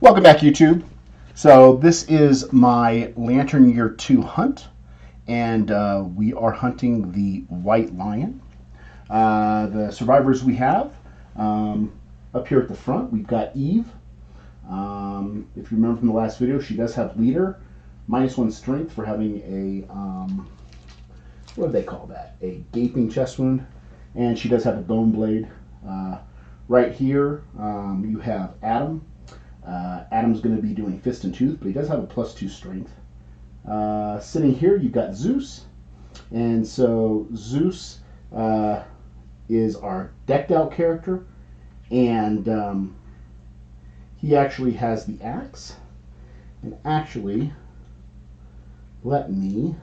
Welcome back, YouTube. So this is my Lantern Year 2 hunt, and we are hunting the white lion. The survivors we have up here at the front, we've got Eve. If you remember from the last video, she does have leader, -1 strength for having a, what do they call that? A gaping chest wound, and she does have a bone blade. Right here, you have Adam. Adam's going to be doing fist and tooth, but he does have a +2 strength. Sitting here, you've got Zeus, and so Zeus is our decked out character, and he actually has the axe. And actually, let me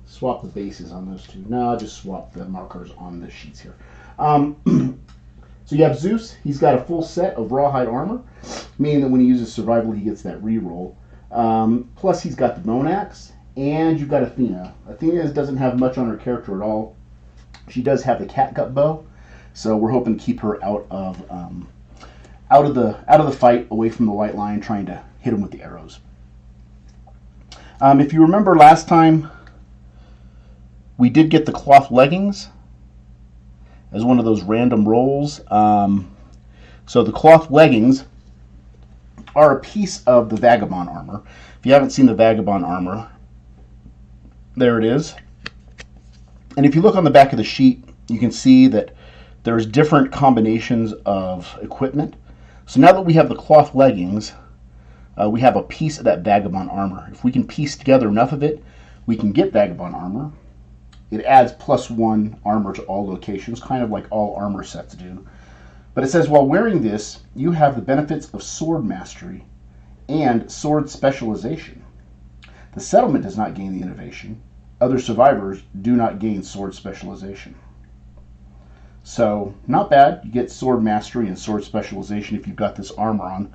swap the bases on those two. No, I'll just swap the markers on the sheets here. So you have Zeus. He's got a full set of rawhide armor, meaning that when he uses survival, he gets that reroll. Plus, he's got the bone axe, and you've got Athena. Athena doesn't have much on her character at all. She does have the catgut bow, so we're hoping to keep her out of the fight, away from the white lion, trying to hit him with the arrows. If you remember last time, we did get the cloth leggings as one of those random rolls. So the cloth leggings are a piece of the vagabond armor. If you haven't seen the vagabond armor, there it is. And if you look on the back of the sheet, you can see that there's different combinations of equipment. So now that we have the cloth leggings, we have a piece of that vagabond armor. If we can piece together enough of it, we can get vagabond armor. It adds +1 armor to all locations, kind of like all armor sets do. But it says, while wearing this, you have the benefits of sword mastery and sword specialization. The settlement does not gain the innovation. Other survivors do not gain sword specialization. So, not bad. You get sword mastery and sword specialization if you've got this armor on.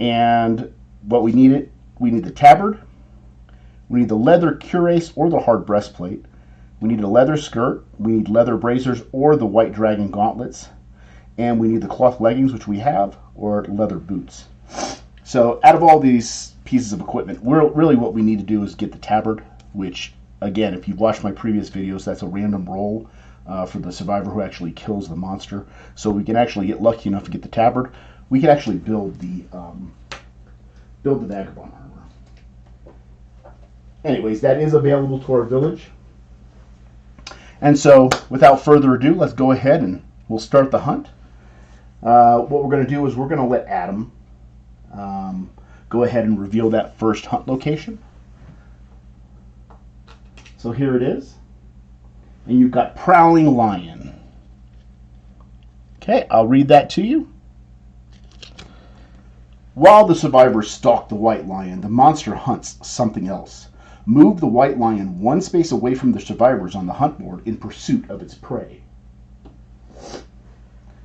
And what we need the tabard, we need the leather cuirass or the hard breastplate. We need a leather skirt, we need leather bracers or the white dragon gauntlets, and we need the cloth leggings, which we have, or leather boots. So out of all these pieces of equipment, really what we need to do is get the tabard, which, again, if you've watched my previous videos, that's a random roll for the survivor who actually kills the monster. So we can actually get lucky enough to get the tabard. We can actually build the vagabond armor. Anyways, that is available to our village. And so, without further ado, let's go ahead and we'll start the hunt. What we're going to do is we're going to let Adam go ahead and reveal that first hunt location. So here it is. And you've got Prowling Lion. Okay, I'll read that to you. While the survivors stalk the white lion, the monster hunts something else. Move the white lion one space away from the survivors on the hunt board in pursuit of its prey.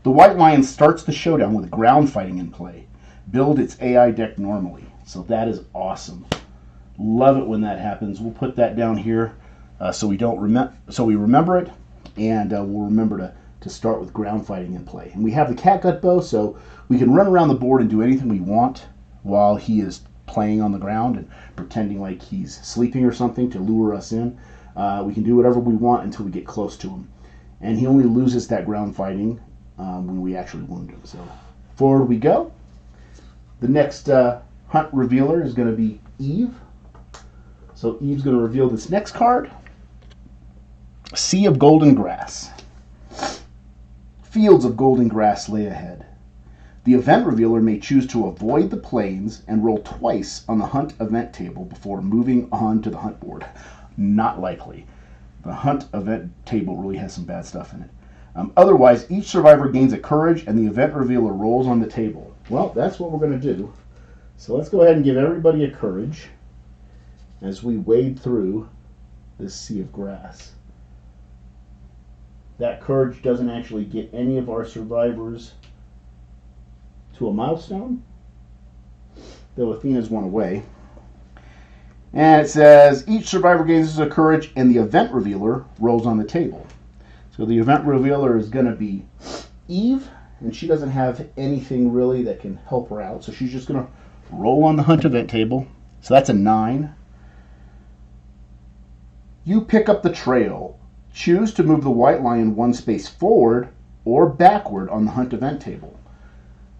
The white lion starts the showdown with ground fighting in play. Build its AI deck normally. So that is awesome. Love it when that happens. We'll put that down here so we remember it, and we'll remember to start with ground fighting in play. And we have the catgut bow, so we can run around the board and do anything we want while he is playing on the ground and pretending like he's sleeping or something to lure us in. We can do whatever we want until we get close to him. And he only loses that ground fighting when we actually wound him. So forward we go. The next hunt revealer is going to be Eve. So Eve's going to reveal this next card. Sea of Golden Grass. Fields of golden grass lay ahead. The event revealer may choose to avoid the plains and roll twice on the hunt event table before moving on to the hunt board. Not likely. The hunt event table really has some bad stuff in it. Otherwise, each survivor gains a courage and the event revealer rolls on the table. Well, that's what we're going to do. So let's go ahead and give everybody a courage as we wade through this sea of grass. That courage doesn't actually get any of our survivors to a milestone, though Athena's one away. And it says each survivor gains a courage and the event revealer rolls on the table. So the event revealer is going to be Eve, and she doesn't have anything really that can help her out. So she's just going to roll on the hunt event table. So that's a 9. You pick up the trail. Choose to move the white lion 1 space forward or backward on the hunt event table.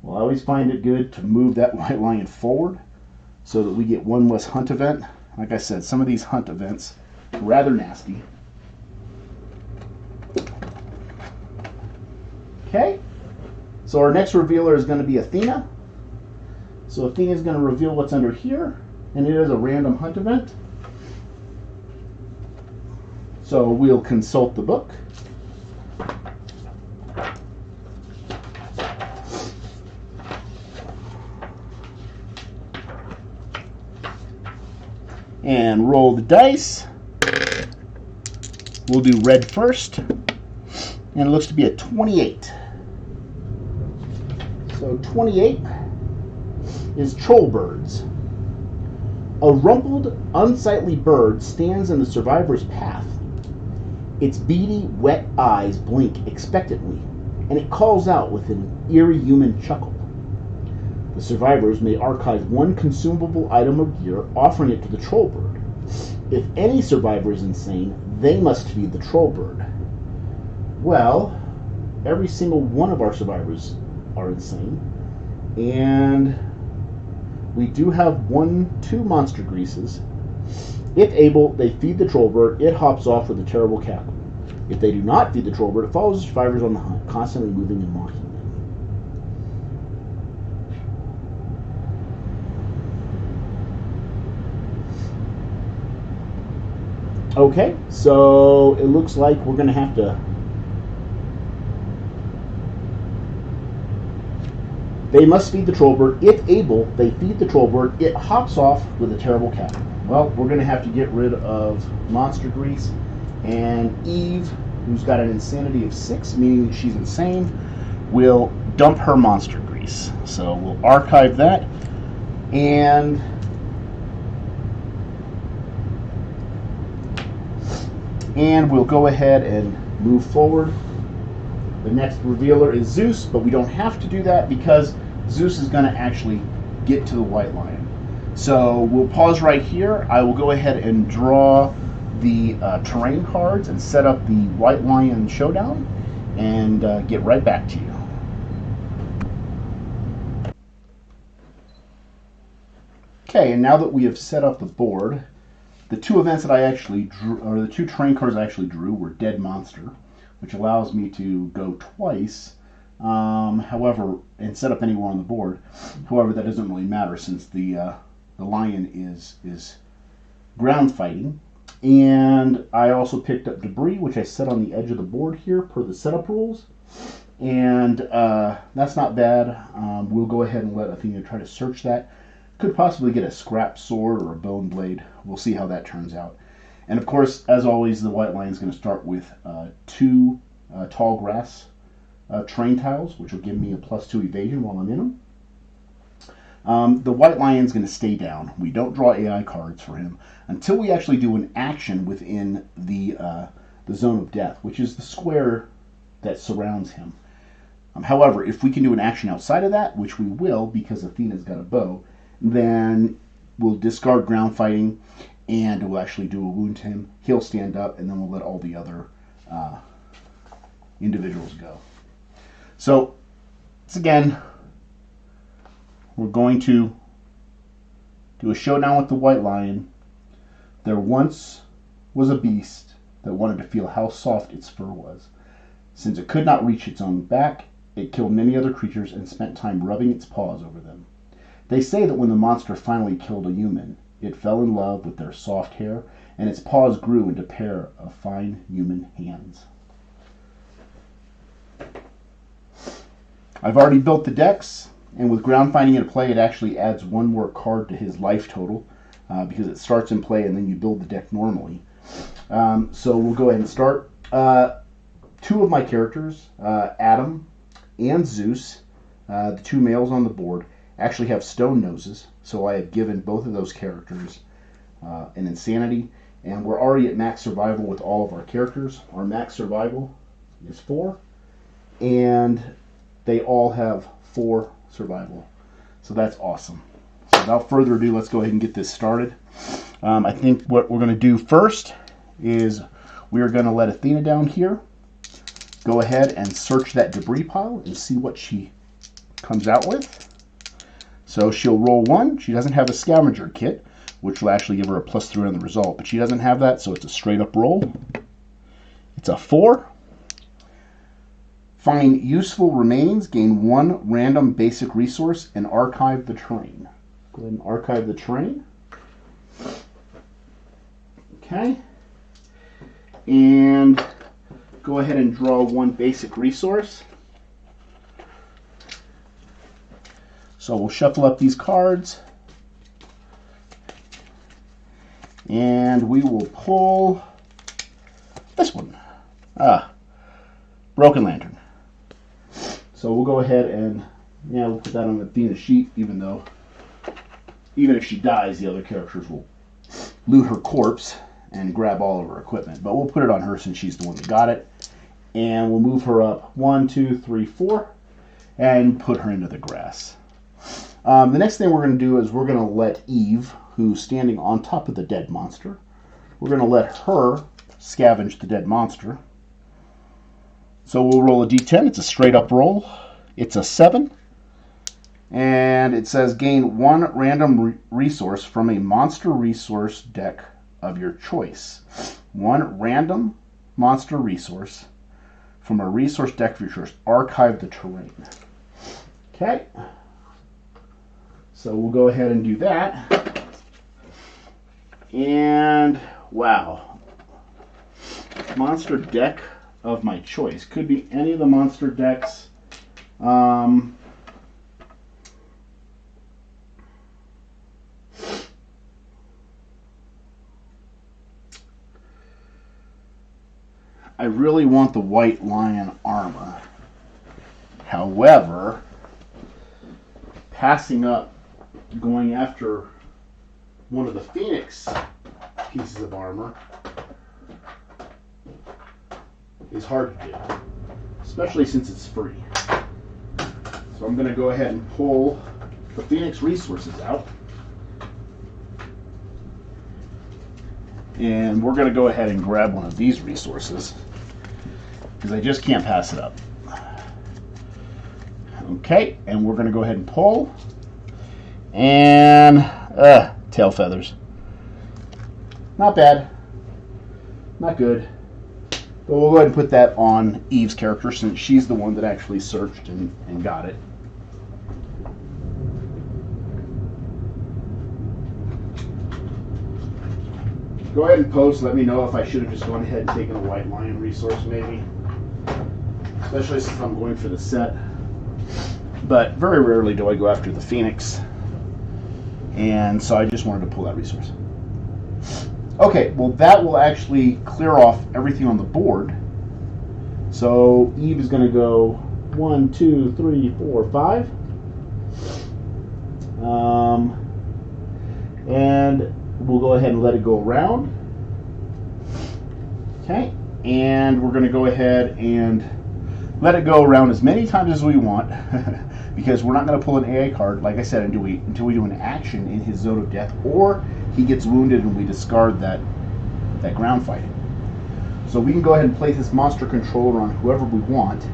Well, I always find it good to move that white lion forward so that we get 1 less hunt event. Like I said, some of these hunt events are rather nasty. Okay, so our next revealer is going to be Athena. So Athena is going to reveal what's under here, and it is a random hunt event. So we'll consult the book. And roll the dice. We'll do red first. And it looks to be a 28. So 28 is troll birds. A rumpled, unsightly bird stands in the survivor's path. Its beady, wet eyes blink expectantly, and it calls out with an eerie human chuckle. The survivors may archive 1 consumable item or gear, offering it to the troll bird. If any survivor is insane, they must feed the troll bird. Well, every single one of our survivors are insane, and we do have 2 monster greases. If able, they feed the troll bird. It hops off with a terrible cackle. If they do not feed the troll bird, it follows the survivors on the hunt, constantly moving and mocking them. Okay, so it looks like we're going to have to... They must feed the troll bird. If able, they feed the troll bird. It hops off with a terrible cackle. Well, we're going to have to get rid of monster grease. And Eve, who's got an insanity of 6, meaning that she's insane, will dump her monster grease. So we'll archive that. And we'll go ahead and move forward. The next revealer is Zeus, but we don't have to do that because Zeus is going to actually get to the white lion. So we'll pause right here. I will go ahead and draw the terrain cards and set up the white lion showdown and get right back to you. Okay, and now that we have set up the board, the 2 events that I actually drew, or the 2 terrain cards I actually drew, were Dead Monster, which allows me to go twice, however, and set up anywhere on the board. However, that doesn't really matter since the lion is ground fighting. And I also picked up Debris, which I set on the edge of the board here per the setup rules. And that's not bad. We'll go ahead and let Athena try to search that. Could possibly get a scrap sword or a bone blade. We'll see how that turns out. And of course, as always, the white lion is going to start with 2 tall grass terrain tiles, which will give me a +2 evasion while I'm in them. The white lion is going to stay down. We don't draw AI cards for him until we actually do an action within the zone of death, which is the square that surrounds him. However, if we can do an action outside of that, which we will because Athena's got a bow, then we'll discard ground fighting and we'll actually do a wound to him. He'll stand up, and then we'll let all the other individuals go. So, once again, we're going to do a showdown with the white lion. There once was a beast that wanted to feel how soft its fur was. Since it could not reach its own back, it killed many other creatures and spent time rubbing its paws over them. They say that when the monster finally killed a human, it fell in love with their soft hair, and its paws grew into a pair of fine human hands. I've already built the decks, and with ground fighting into play, it actually adds 1 more card to his life total, because it starts in play and then you build the deck normally. So we'll go ahead and start. 2 of my characters, Adam and Zeus, the 2 males on the board, actually have stone noses, so I have given both of those characters an insanity, and we're already at max survival with all of our characters. Our max survival is 4, and they all have 4 survival. So that's awesome. So without further ado, let's go ahead and get this started. I think what we're going to do first is we're going to let Athena down here go ahead and search that debris pile and see what she comes out with. So she'll roll 1. She doesn't have a scavenger kit, which will actually give her a +3 on the result, but she doesn't have that, so it's a straight up roll. It's a 4. Find useful remains, gain 1 random basic resource, and archive the terrain. Go ahead and archive the terrain. Okay. And go ahead and draw 1 basic resource. So we'll shuffle up these cards. And we will pull this one. Broken Lantern. So we'll go ahead and, we'll put that on Athena's sheet, even if she dies, the other characters will loot her corpse and grab all of her equipment. But we'll put it on her since she's the one that got it. And we'll move her up 1, 2, 3, 4, and put her into the grass. The next thing we're going to do is we're going to let Eve, who's standing on top of the dead monster, we're going to let her scavenge the dead monster. So we'll roll a d10. It's a straight up roll. It's a 7. And it says gain 1 random resource from a monster resource deck of your choice. 1 random monster resource from a resource deck of your choice. Archive the terrain. Okay. So we'll go ahead and do that. And wow. Monster deck of my choice. Could be any of the monster decks. I really want the White Lion armor. However, passing up going after one of the Phoenix pieces of armor is hard to do, especially since it's free. So I'm going to go ahead and pull the Phoenix resources out. And we're going to go ahead and grab one of these resources because I just can't pass it up. Okay, and we're going to go ahead and pull. And tail feathers. Not bad. Not good. But we'll go ahead and put that on Eve's character since she's the one that actually searched and got it. Go ahead and post. Let me know if I should have just gone ahead and taken a White Lion resource maybe. Especially since I'm going for the set. But very rarely do I go after the Phoenix. And so I just wanted to pull that resource. Okay, well that will actually clear off everything on the board. So Eve is going to go 1, 2, 3, 4, 5. And we'll go ahead and let it go around. Okay, and we're going to go ahead and let it go around as many times as we want. Because we're not going to pull an AA card, like I said, until we do an action in his zone of death, or he gets wounded and we discard that ground fighting. So we can go ahead and place this monster controller on whoever we want.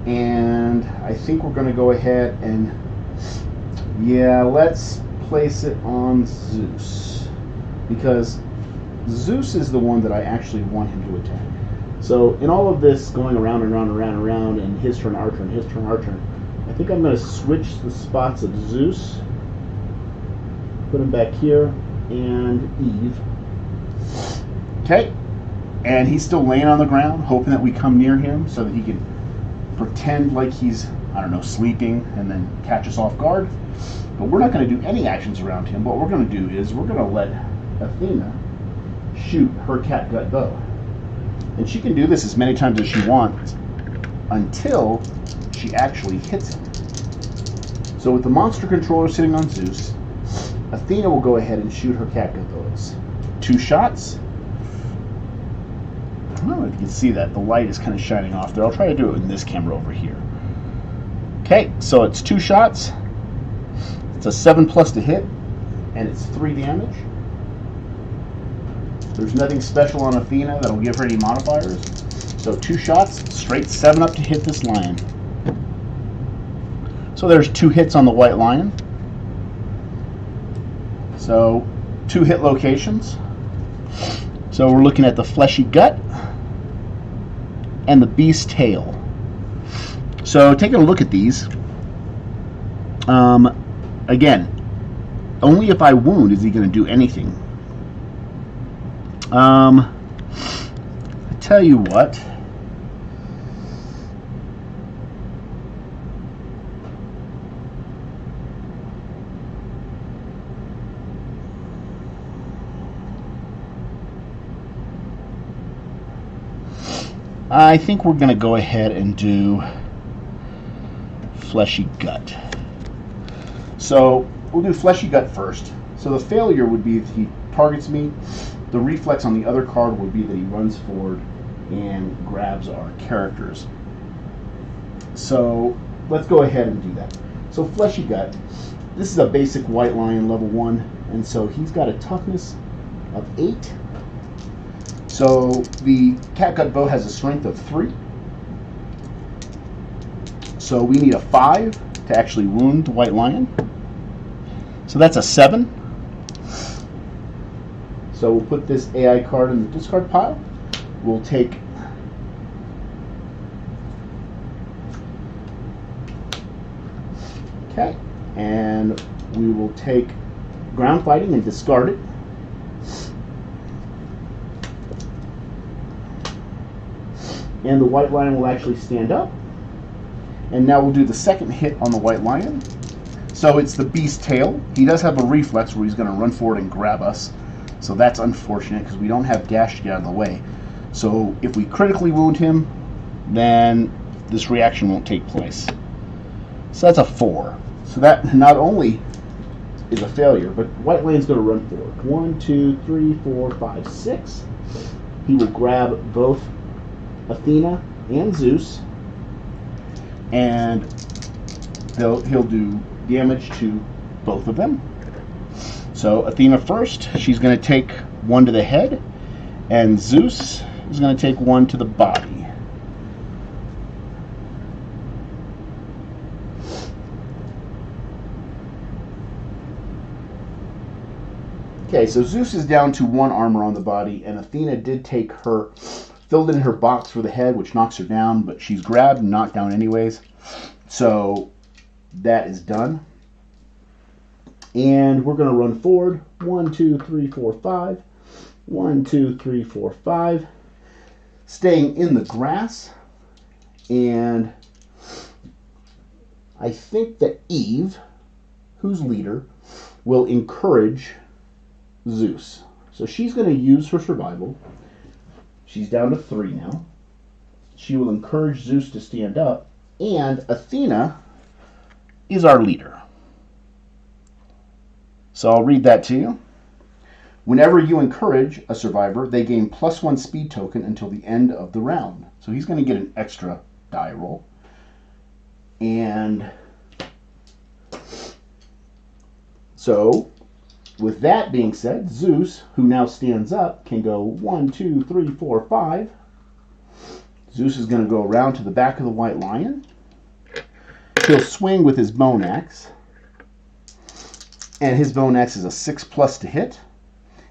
And I think we're going to go ahead and, let's place it on Zeus. Because Zeus is the one that I actually want him to attack. So in all of this going around and around and around and around, and his turn, our turn, his turn, our turn, I think I'm going to switch the spots of Zeus, put him back here, and Eve. Okay, and he's still laying on the ground, hoping that we come near him so that he can pretend like he's, I don't know, sleeping and then catch us off guard. But we're not going to do any actions around him. What we're going to do is we're going to let Athena shoot her catgut bow. And she can do this as many times as she wants until she actually hits him. So with the monster controller sitting on Zeus, Athena will go ahead and shoot her catgut bows. 2 shots. I don't know if you can see that. The light is kind of shining off there. I'll try to do it in this camera over here. Okay, so it's 2 shots. It's a 7+ to hit, and it's 3 damage. There's nothing special on Athena that'll give her any modifiers. So 2 shots, straight 7 up to hit this lion. So there's 2 hits on the white lion. So 2 hit locations. So we're looking at the fleshy gut and the beast tail. So taking a look at these, again, only if I wound is he going to do anything. I tell you what. I think we're going to go ahead and do fleshy gut. So we'll do fleshy gut first. So the failure would be if he targets me. The reflex on the other card would be that he runs forward and grabs our characters. So let's go ahead and do that. So fleshy gut, this is a basic white lion level 1, and so he's got a toughness of 8. So the catgut bow has a strength of 3. So we need a 5 to actually wound the white lion. So that's a 7. So we'll put this AI card in the discard pile. We'll take okay, and we will take ground fighting and discard it. And the white lion will actually stand up. And now we'll do the second hit on the white lion. So it's the beast tail. He does have a reflex where he's going to run forward and grab us. So that's unfortunate because we don't have dash to get out of the way. So if we critically wound him, then this reaction won't take place. So that's a 4. So that not only is a failure, but white lion's going to run forward. 1, 2, 3, 4, 5, 6. He will grab both Athena and Zeus, and he'll do damage to both of them. So Athena first, she's going to take 1 to the head, and Zeus is going to take 1 to the body. Okay, so Zeus is down to 1 armor on the body, and Athena did take her, filled in her box for the head, which knocks her down, but she's grabbed and knocked down anyways. So that is done. And we're going to run forward. 1, 2, 3, 4, 5. 1, 2, 3, 4, 5. Staying in the grass. And I think that Eve, who's leader, will encourage Zeus. So she's going to use her survival. She's down to 3 now. She will encourage Zeus to stand up. And Athena is our leader. So I'll read that to you. Whenever you encourage a survivor, they gain +1 speed token until the end of the round. So he's going to get an extra die roll. And so, with that being said, Zeus, who now stands up, can go 1, 2, 3, 4, 5. Zeus is going to go around to the back of the white lion. He'll swing with his bone axe. And his bone axe is a 6+ to hit.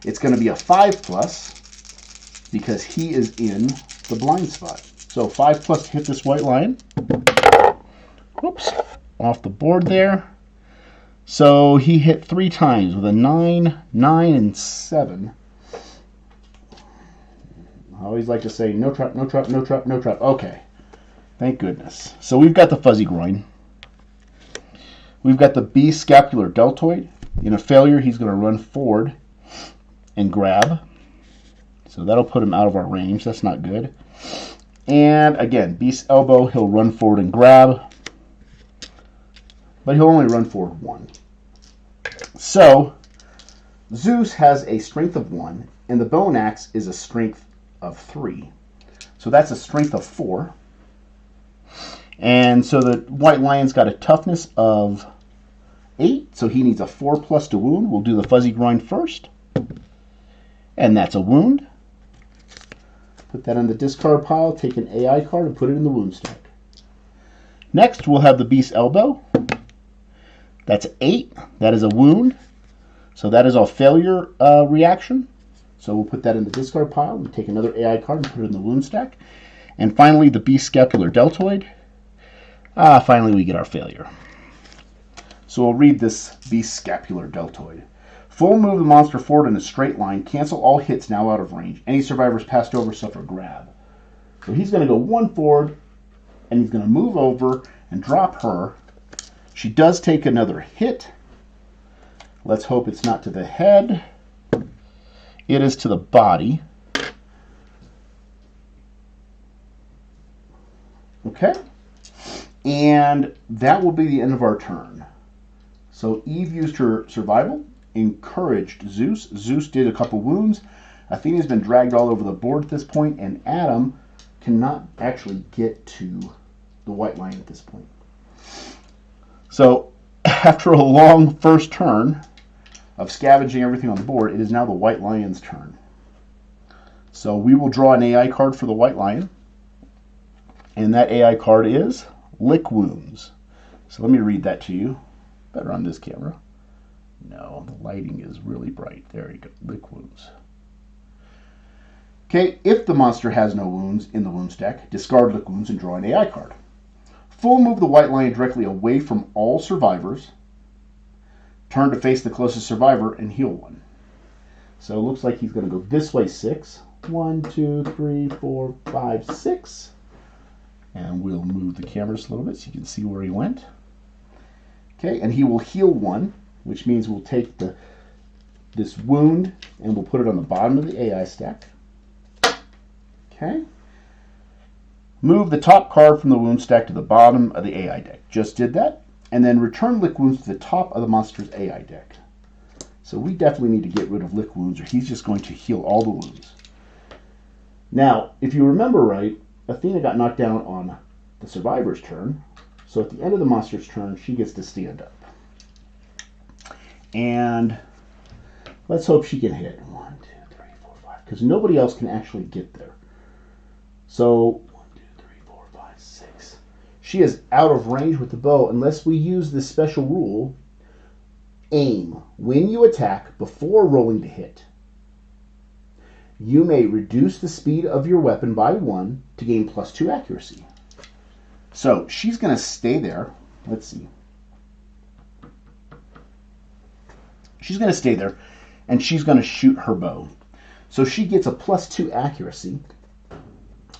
It's going to be a 5+ because he is in the blind spot. So 5+ to hit this white lion. Whoops, off the board there. So he hit 3 times with a 9, 9, and 7. I always like to say no trap, no trap, no trap, no trap. Okay, thank goodness. So we've got the fuzzy groin. We've got the beast scapular deltoid. In a failure, he's going to run forward and grab. So that'll put him out of our range. That's not good. And again, beast elbow, he'll run forward and grab. But he'll only run forward 1. So Zeus has a strength of 1, and the bone axe is a strength of 3. So that's a strength of 4. And so the white lion's got a toughness of 8, so he needs a 4+ to wound. We'll do the fuzzy groin first. And that's a wound. Put that on the discard pile, take an AI card, and put it in the wound stack. Next, we'll have the beast elbow. That's 8. That is a wound. So that is our failure reaction. So we'll put that in the discard pile and take another AI card and put it in the wound stack. And finally, the beast scapular deltoid. Finally, we get our failure. So we'll read this beast scapular deltoid. Full move the monster forward in a straight line. Cancel all hits now out of range. Any survivors passed over suffer grab. So he's going to go 1 forward, and he's going to move over and drop her. She does take another hit. Let's hope it's not to the head. It is to the body. Okay. And that will be the end of our turn. So Eve used her survival, encouraged Zeus. Zeus did a couple wounds. Athena's been dragged all over the board at this point, and Adam cannot actually get to the white lion at this point. So after a long first turn of scavenging everything on the board, it is now the white lion's turn. So we will draw an AI card for the white lion, and that AI card is Lick Wounds. So let me read that to you. Better on this camera. No, the lighting is really bright. There you go. Lick Wounds. Okay, if the monster has no wounds in the wound stack, discard Lick Wounds and draw an AI card. Full move the white lion directly away from all survivors. Turn to face the closest survivor and heal 1. So it looks like he's going to go this way 6. 1, 2, 3, 4, 5, 6. And we'll move the camera just a little bit so you can see where he went. Okay, and he will heal 1, which means we'll take this wound and we'll put it on the bottom of the AI stack. Okay. Move the top card from the wound stack to the bottom of the AI deck. Just did that. And then return Lick Wounds to the top of the monster's AI deck. So we definitely need to get rid of Lick Wounds or he's just going to heal all the wounds. Now, if you remember right, Athena got knocked down on the survivor's turn. So at the end of the monster's turn, she gets to stand up. And let's hope she can hit. 1, 2, 3, 4, 5. Because nobody else can actually get there. So 1, 2, 3, 4, 5, 6. She is out of range with the bow unless we use this special rule. Aim. When you attack before rolling to hit, you may reduce the speed of your weapon by 1 to gain +2 accuracy. So she's going to stay there. Let's see. She's going to stay there, and she's going to shoot her bow. So she gets a +2 accuracy.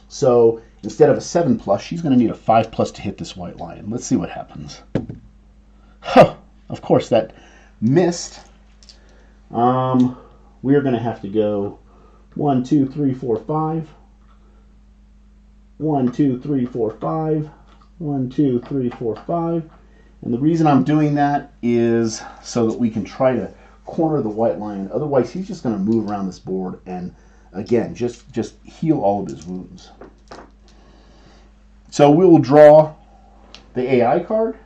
So instead of a 7+, she's going to need a 5+ to hit this white lion. Let's see what happens. Huh, of course, that missed. We are going to have to go 1, 2, 3, 4, 5. 1, 2, 3, 4, 5. 1, 2, 3, 4, 5. And the reason I'm doing that is so that we can try to corner the white lion. Otherwise, he's just going to move around this board and, again, just heal all of his wounds. So we will draw the AI card.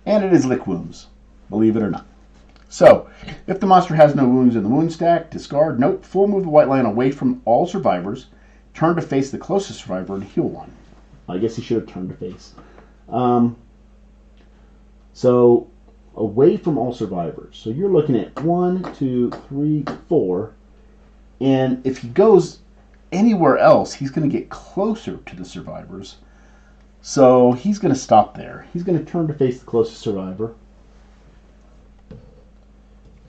And it is Lick Wounds, believe it or not. So, if the monster has no wounds in the wound stack, discard. Nope. Full move the white lion away from all survivors. Turn to face the closest survivor and heal 1. I guess he should have turned to face. So, away from all survivors. So you're looking at 1, 2, 3, 4. And if he goes anywhere else, he's going to get closer to the survivors. So he's going to stop there. He's going to turn to face the closest survivor.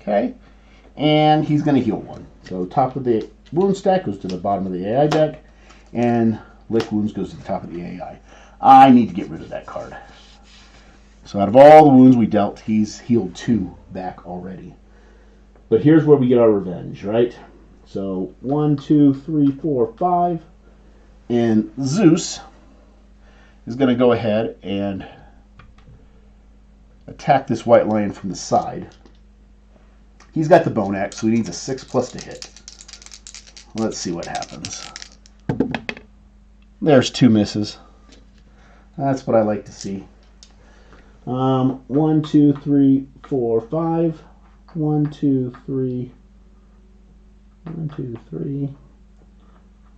Okay. And he's going to heal 1. So top of the wound stack goes to the bottom of the AI deck. And Lick Wounds goes to the top of the AI. I need to get rid of that card. So out of all the wounds we dealt, he's healed 2 back already. But here's where we get our revenge, right? So 1, 2, 3, 4, 5. And Zeus is going to go ahead and attack this white lion from the side. He's got the bone axe, so he needs a 6+ to hit. Let's see what happens. There's 2 misses. That's what I like to see. 1, 2, 3, 4, 5. 1, 2, 3. 1, 2, 3.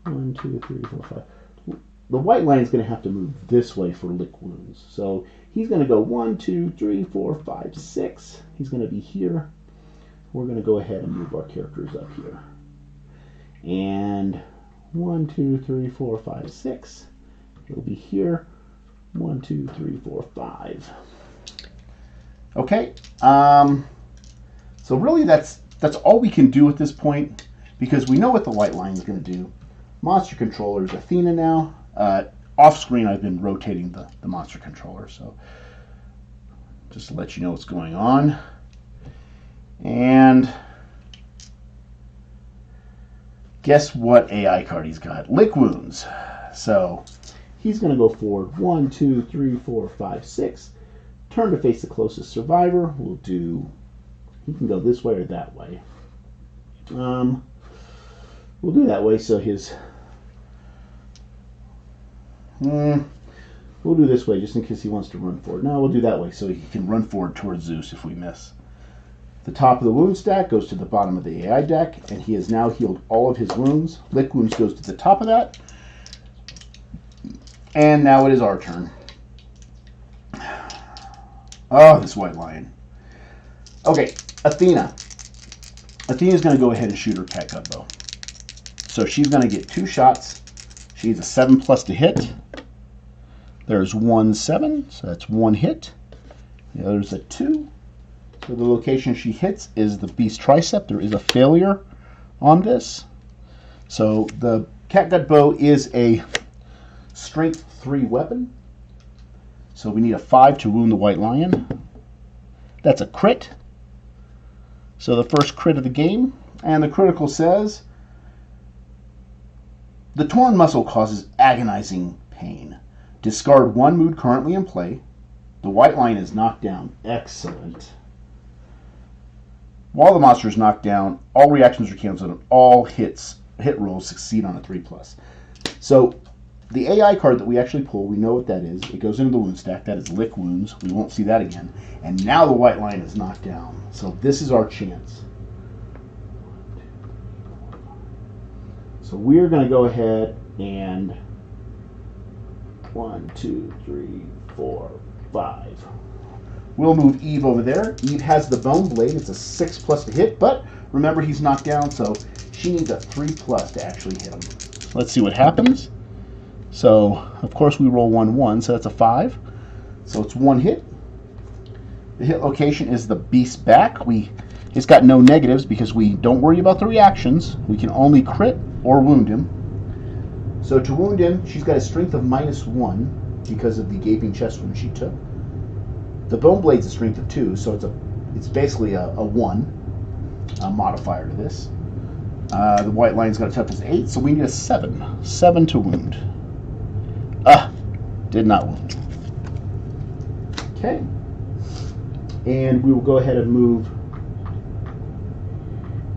1, 2, 3, 4, 5. The white line is going to have to move this way for lick wounds. So he's going to go 1, 2, 3, 4, 5, 6. He's going to be here. We're going to go ahead and move our characters up here. And 1, 2, 3, 4, 5, 6. He'll be here. 1, 2, 3, 4, 5. Okay. So really that's all we can do at this point, because we know what the white line is going to do. Monster controller is Athena now. Off screen I've been rotating the monster controller, so just to let you know what's going on. And guess what AI card he's got? Lick wounds. So he's going to go forward 1, 2, 3, 4, 5, 6. Turn to face the closest survivor. We'll do, he can go this way or that way. We'll do that way, so his, we'll do this way just in case he wants to run forward. No, we'll do that way so he can run forward towards Zeus if we miss. The top of the wound stack goes to the bottom of the AI deck, and he has now healed all of his wounds. Lick wounds goes to the top of that. And now it is our turn. Oh, this white lion. Okay, Athena. Athena's going to go ahead and shoot her catgut bow. So she's going to get 2 shots. She's a 7+ to hit. There's 1 7, so that's 1 hit. The other's a 2. So the location she hits is the beast tricep. There is a failure on this. So the catgut bow is a strength 3 weapon. So we need a 5 to wound the white lion. That's a crit. So the first crit of the game. And the critical says, the torn muscle causes agonizing pain. Discard 1 mood currently in play. The white lion is knocked down. Excellent. While the monster is knocked down, all reactions are canceled and all hit rolls succeed on a 3+. So the AI card that we actually pull, we know what that is. It goes into the wound stack. That is lick wounds. We won't see that again. And now the white lion is knocked down. So this is our chance. So we're going to go ahead and 1, 2, 3, 4, 5. We'll move Eve over there. Eve has the bone blade. It's a 6+ to hit, but remember he's knocked down, so she needs a 3+ to actually hit him. Let's see what happens. So, of course, we roll 1 1, so that's a 5. So it's 1 hit. The hit location is the beast's back. It's got no negatives because we don't worry about the reactions. We can only crit or wound him. So to wound him, she's got a strength of -1 because of the gaping chest wound she took. The bone blade's a strength of 2, so it's basically a 1 modifier to this. The white lion's got a toughness 8, so we need a 7. 7 to wound. Did not wound. Okay. And we will go ahead and move.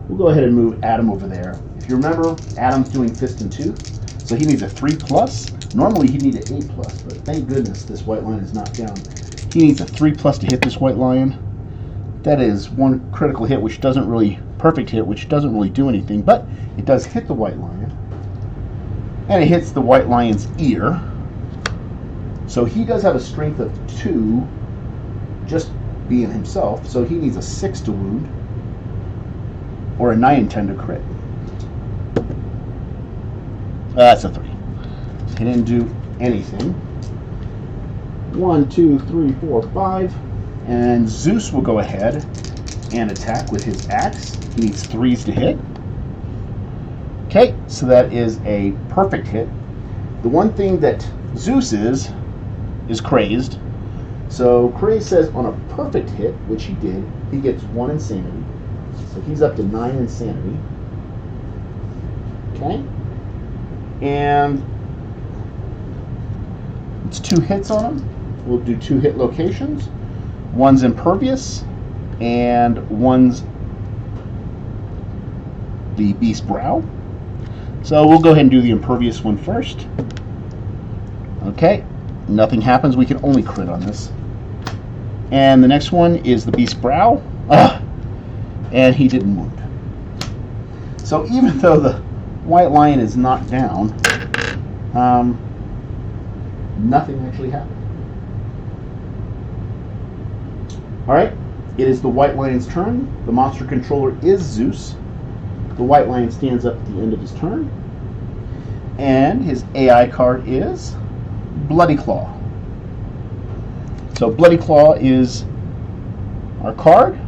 We'll go ahead and move Adam over there. If you remember, Adam's doing fist and tooth, so he needs a 3+. Normally he'd need an 8+, but thank goodness this white lion is knocked down. He needs a 3+ to hit this white lion. That is 1 critical hit, which doesn't really, perfect hit, which doesn't really do anything, but it does hit the white lion. And it hits the white lion's ear. So he does have a strength of 2, just being himself, so he needs a 6 to wound, or a 9 and 10 to crit. That's a 3. So he didn't do anything. 1, 2, 3, 4, 5. And Zeus will go ahead and attack with his axe. He needs 3s to hit. Okay, so that is a perfect hit. The one thing that Zeus is crazed. So Craze says on a perfect hit, which he did, he gets 1 insanity. So he's up to 9 insanity. Okay. And it's 2 hits on him. We'll do 2 hit locations. One's impervious, and one's the beast brow. So we'll go ahead and do the impervious one first. Okay, nothing happens. We can only crit on this. And the next one is the Beast Brow. And he didn't wound. So even though the White Lion is knocked down, nothing actually happened. Alright, it is the White Lion's turn. The monster controller is Zeus. The White Lion stands up at the end of his turn. And his AI card is Bloody Claw. So Bloody Claw is our card.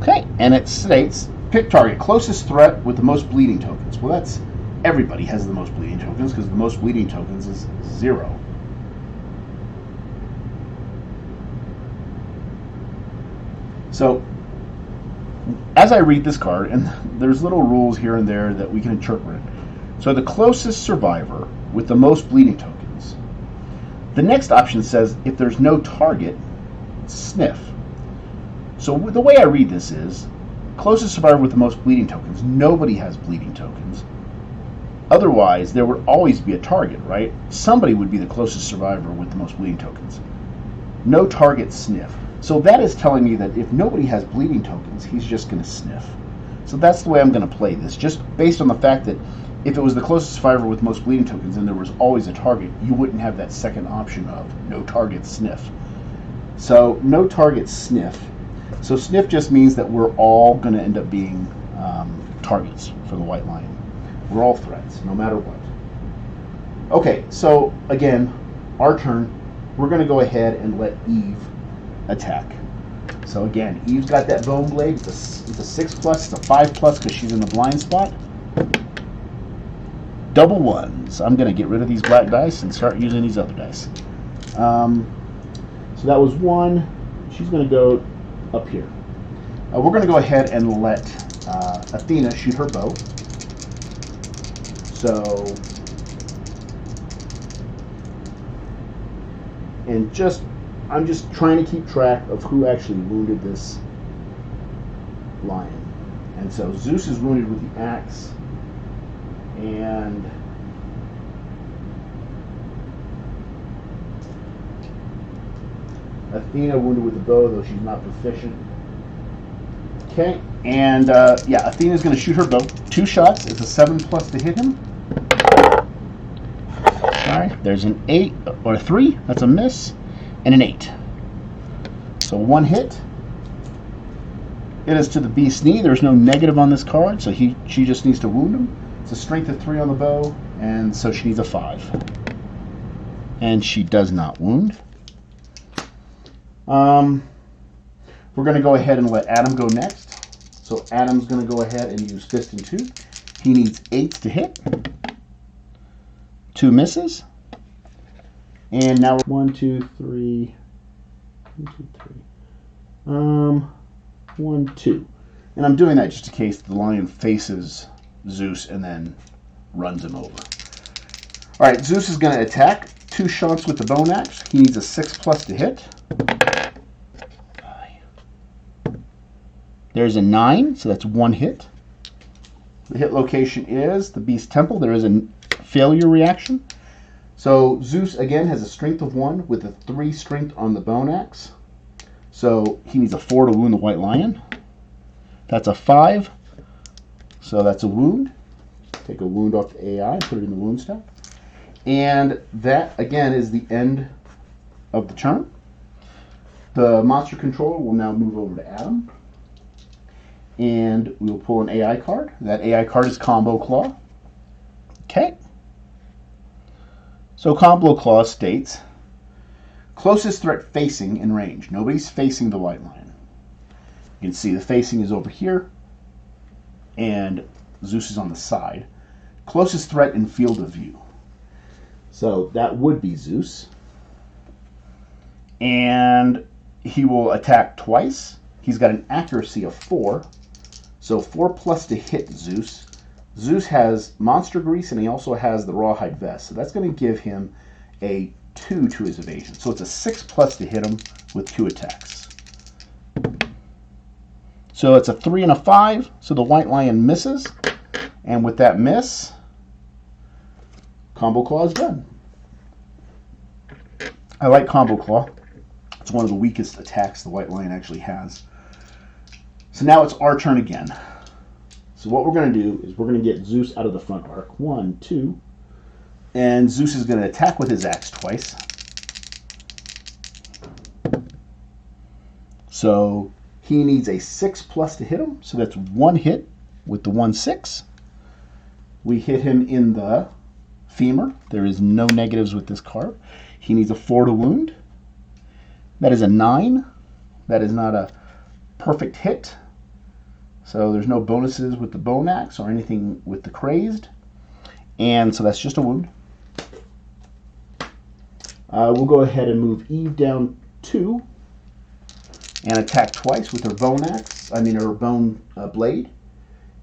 Okay, and it states, pick target, closest threat with the most bleeding tokens. Well, that's, everybody has the most bleeding tokens because the most bleeding tokens is 0. So, as I read this card, and there's little rules here and there that we can interpret. So the closest survivor with the most bleeding tokens. The next option says, if there's no target, sniff. So the way I read this is, closest survivor with the most bleeding tokens. Nobody has bleeding tokens. Otherwise, there would always be a target, right? Somebody would be the closest survivor with the most bleeding tokens. No target, sniff. So that is telling me that if nobody has bleeding tokens, he's just going to sniff. So that's the way I'm going to play this, just based on the fact that if it was the closest survivor with most bleeding tokens and there was always a target, you wouldn't have that second option of no target, sniff. So no target, sniff. So sniff just means that we're all going to end up being targets for the White Lion. We're all threats, no matter what. Okay, so again, our turn. We're going to go ahead and let Eve attack. So again, Eve's got that bone blade. It's a 6+, it's a 5+ because she's in the blind spot. Double ones. I'm going to get rid of these black dice and start using these other dice. So that was 1. She's going to go up here. We're going to go ahead and let Athena shoot her bow. So, and I'm just trying to keep track of who actually wounded this lion. And so Zeus is wounded with the axe, and Athena wounded with the bow, though she's not proficient. Okay, and yeah, Athena's going to shoot her bow. 2 shots. It's a 7+ to hit him. Alright, there's an 8 or a 3. That's a miss. And an 8. So 1 hit. It is to the beast's knee. There's no negative on this card, so she just needs to wound him. It's a strength of 3 on the bow, and so she needs a 5. And she does not wound. We're going to go ahead and let Adam go next. So Adam's going to go ahead and use Fist and Tooth. He needs 8 to hit. 2 misses. And now 1, 2, 3. 1, 2, 3. 1, 2. And I'm doing that just in case the lion faces Zeus and then runs him over. Alright, Zeus is going to attack. 2 shots with the bone axe. He needs a 6+ to hit. There's a 9, so that's 1 hit. The hit location is the Beast Temple. There is a failure reaction. So Zeus, again, has a strength of 1 with a 3 strength on the bone axe. So he needs a 4 to wound the White Lion. That's a 5. So that's a wound. Take a wound off the AI, put it in the wound stack. And that, again, is the end of the turn. The monster controller will now move over to Adam. And we will pull an AI card. That AI card is Combo Claw. Okay. So Combo Claw states, closest threat facing in range. Nobody's facing the White Lion. You can see the facing is over here, and Zeus is on the side. Closest threat in field of view. So that would be Zeus. And he will attack twice. He's got an accuracy of 4. So 4+ to hit Zeus. Zeus has Monster Grease, and he also has the Rawhide Vest. So that's going to give him a 2 to his evasion. So it's a 6+ to hit him with 2 attacks. So it's a 3 and a 5. So the White Lion misses. And with that miss, Combo Claw is done. I like Combo Claw. It's one of the weakest attacks the White Lion actually has. So now it's our turn again. So what we're going to do is we're going to get Zeus out of the front arc. 1, 2. And Zeus is going to attack with his axe twice. So he needs a 6+ to hit him. So that's 1 hit with the 1/6. We hit him in the femur. There is no negatives with this card. He needs a 4 to wound. That is a 9. That is not a perfect hit. So there's no bonuses with the bone axe or anything with the crazed. And so that's just a wound. We'll go ahead and move Eve down 2 and attack twice with her bone axe. Her bone blade.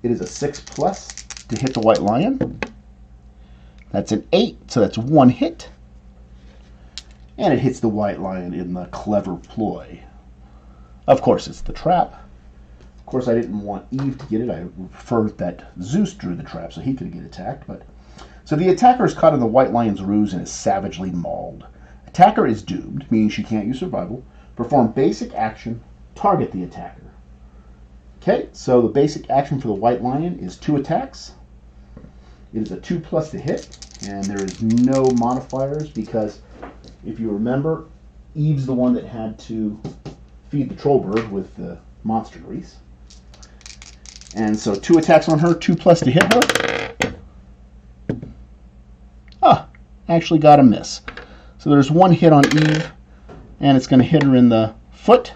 It is a 6+ to hit the White Lion. That's an 8, so that's 1 hit. And it hits the White Lion in the clever ploy. Of course, it's the trap. Of course, I didn't want Eve to get it. I preferred that Zeus drew the trap so he could get attacked. So the attacker is caught in the White Lion's ruse and is savagely mauled. Attacker is doomed, meaning she can't use survival. Perform basic action, target the attacker. Okay, so the basic action for the White Lion is 2 attacks. It is a 2+ to hit, and there is no modifiers because, if you remember, Eve's the one that had to feed the troll bird with the monster grease. And so 2 attacks on her, 2+ to hit her. Actually got a miss. So there's 1 hit on Eve, and it's going to hit her in the foot.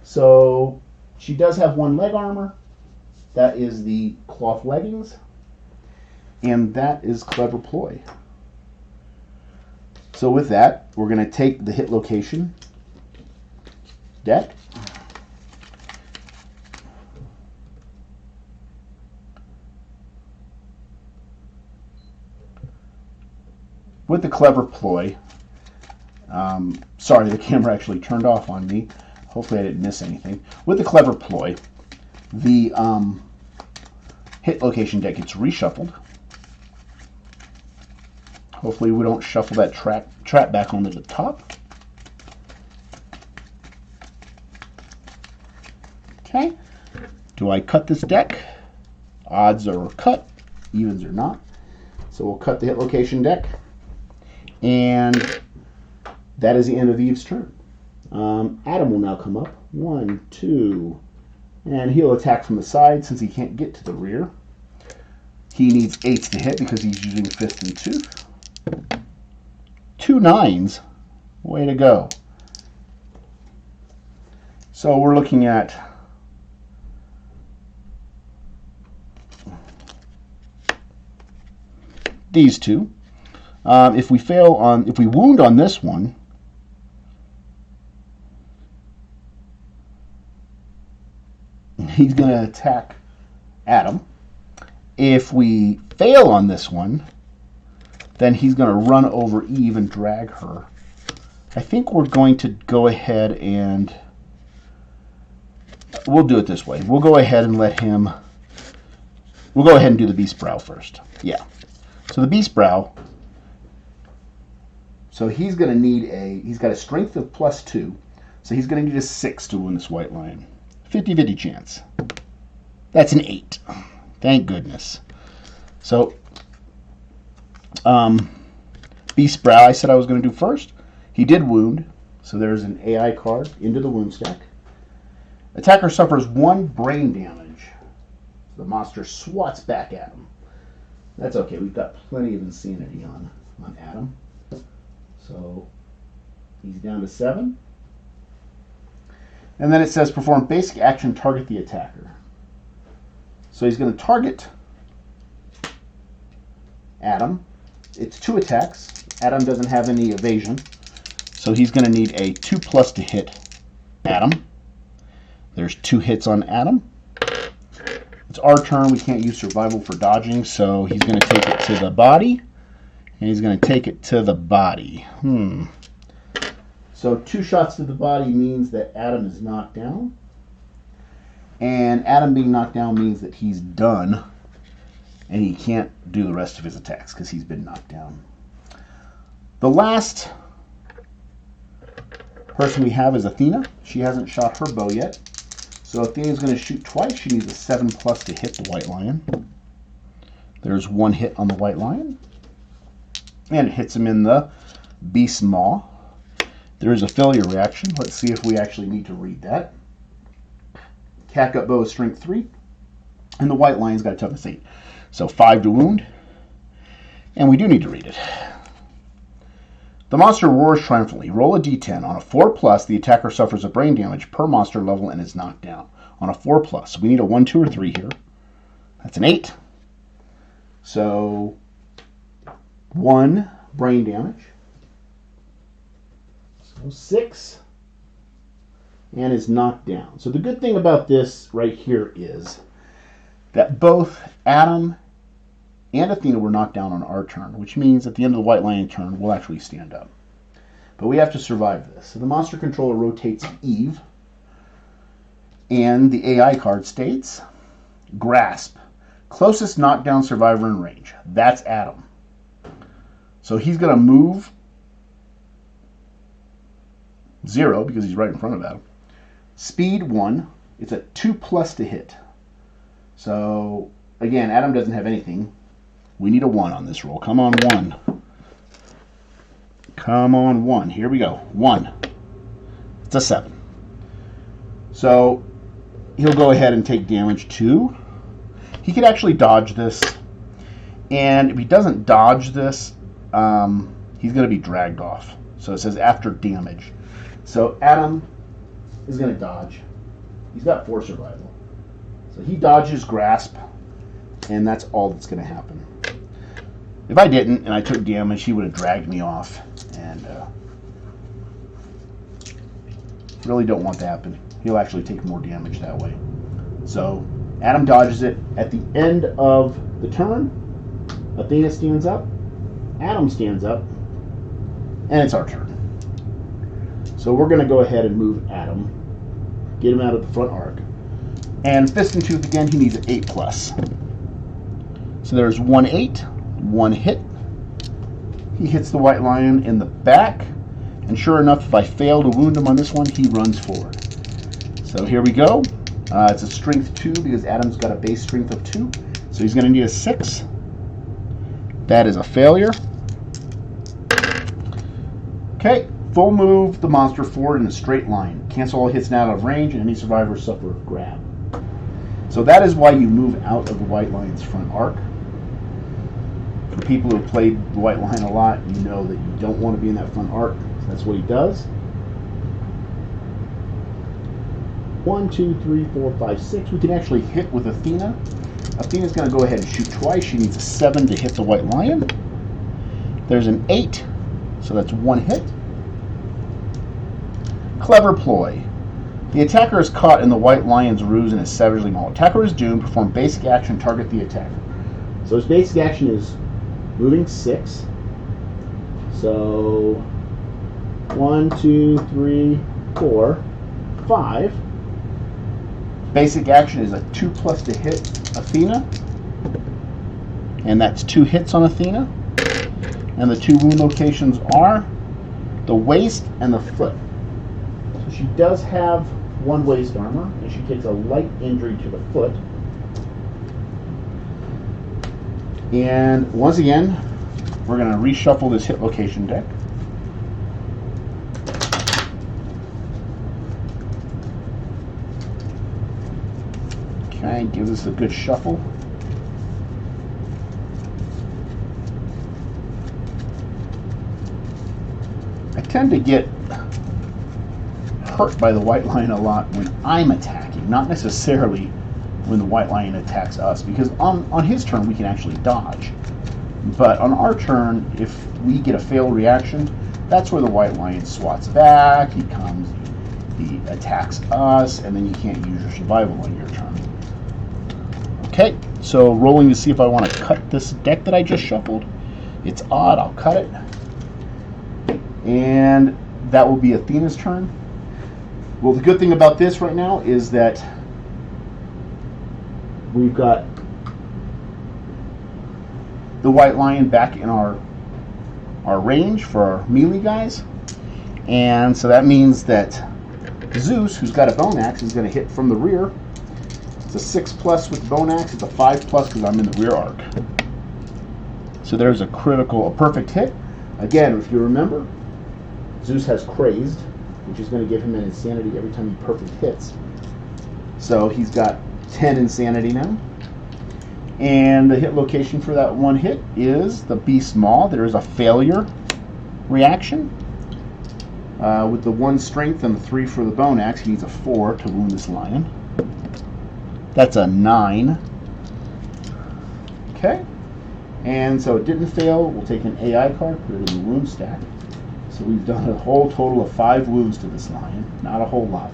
So she does have 1 leg armor. That is the cloth leggings. And that is clever ploy. So with that, we're going to take the hit location deck. With the clever ploy, sorry, the camera actually turned off on me. Hopefully I didn't miss anything. With the clever ploy, the hit location deck gets reshuffled. Hopefully we don't shuffle that trap back onto the top. Okay. Do I cut this deck? Odds are cut, evens are not. So we'll cut the hit location deck. And that is the end of Eve's turn. Adam will now come up. 1, 2, and he'll attack from the side since he can't get to the rear. He needs 8s to hit because he's using fist and tooth. 2 9s. Way to go. So we're looking at these 2. If we wound on this one, he's going to attack Adam. If we fail on this one, then he's going to run over Eve and drag her. I think we're going to go ahead and we'll do it this way. We'll go ahead and we'll go ahead and do the Beast Brow first. Yeah. So the Beast Brow, so he's going to need he's got a strength of +2, so he's going to need a 6 to win this White Lion. 50-50 chance. That's an 8. Thank goodness. So, Beast Brow, I said I was going to do first. He did wound, so there's an AI card into the wound stack. Attacker suffers 1 brain damage. The monster swats back at him. That's okay, we've got plenty of insanity on Adam. So, he's down to 7. And then it says perform basic action, target the attacker. So he's going to target Adam. It's 2 attacks. Adam doesn't have any evasion. So he's going to need a 2+ to hit Adam. There's 2 hits on Adam. It's our turn. We can't use survival for dodging, so he's going to take it to the body. And he's going to take it to the body. So 2 shots to the body means that Adam is knocked down. And Adam being knocked down means that he's done, and he can't do the rest of his attacks because he's been knocked down. The last person we have is Athena. She hasn't shot her bow yet. So Athena's going to shoot twice. She needs a 7+ to hit the white lion. There's one hit on the white lion. And it hits him in the beast's maw. There is a failure reaction. Let's see if we actually need to read that. Catgut bow is strength 3. And the white lion's got a toughness 8. So 5 to wound. And we do need to read it. The monster roars triumphantly. Roll a d10. On a 4+, the attacker suffers a brain damage per monster level and is knocked down. On a 4+. So we need a 1, 2, or 3 here. That's an 8. So 1 brain damage. So 6. And is knocked down. So the good thing about this right here is that both Adam and Athena were knocked down on our turn, which means at the end of the white lion turn, we'll actually stand up. But we have to survive this. So the monster controller rotates Eve, and the AI card states, Grasp, closest knockdown survivor in range. That's Adam. So he's going to move 0, because he's right in front of Adam. Speed 1, it's a 2+ to hit. So, again, Adam doesn't have anything. We need a 1 on this roll. Come on, 1. Come on, 1. Here we go. 1. It's a 7. So, he'll go ahead and take damage 2. He could actually dodge this. And if he doesn't dodge this, he's going to be dragged off. So it says after damage. So Adam is going to dodge. He's got 4 survival. So he dodges Grasp, and that's all that's going to happen. If I didn't and I took damage, he would have dragged me off, and really don't want that to happen. He'll actually take more damage that way. So Adam dodges it. At the end of the turn, Athena stands up, Adam stands up, and it's our turn. So we're going to go ahead and move Adam, get him out of the front arc. And Fist and Tooth again, he needs an 8+. So there's 1 8, 1 hit. He hits the white lion in the back. And sure enough, if I fail to wound him on this one, he runs forward. So here we go. It's a strength 2 because Adam's got a base strength of 2. So he's going to need a 6. That is a failure. Okay, full move the monster forward in a straight line. Cancel all hits now out of range, and any survivors suffer a grab. So that is why you move out of the white lion's front arc. For people who have played the white lion a lot, you know that you don't want to be in that front arc. So that's what he does. 1, 2, 3, 4, 5, 6. We can actually hit with Athena. Athena's going to go ahead and shoot twice. She needs a 7 to hit the white lion. There's an 8, so that's 1 hit. Clever ploy. The attacker is caught in the white lion's ruse and is savagely mauled. Attacker is doomed. Perform basic action. Target the attacker. So his basic action is moving 6. So 1, 2, 3, 4, 5. Basic action is a 2+ to hit Athena. And that's 2 hits on Athena. And the 2 wound locations are the waist and the foot. So she does have 1 waist armor, and she takes a light injury to the foot. And once again, we're going to reshuffle this hit location deck. Okay, give this a good shuffle. I tend to get hurt by the white lion a lot when I'm attacking, not necessarily when the white lion attacks us, because on his turn we can actually dodge. But on our turn, if we get a failed reaction, that's where the white lion swats back, he comes, he attacks us, and then you can't use your survival on your turn. Okay, so rolling to see if I want to cut this deck that I just shuffled. It's odd, I'll cut it. And that will be Athena's turn. Well, the good thing about this right now is that we've got the White Lion back in our range for our melee guys. And so that means that Zeus, who's got a bone axe, is going to hit from the rear. It's a 6+ with the bone axe. It's a 5+ because I'm in the rear arc. So there's a perfect hit. Again, if you remember, Zeus has crazed, which is going to give him an insanity every time he perfect hits. So he's got 10 insanity now. And the hit location for that one hit is the Beast Maw. There is a failure reaction. With the 1 strength and the 3 for the bone axe, he needs a 4 to wound this lion. That's a 9. Okay. And so it didn't fail. We'll take an AI card, put it in the wound stack. So we've done a whole total of 5 wounds to this lion. Not a whole lot.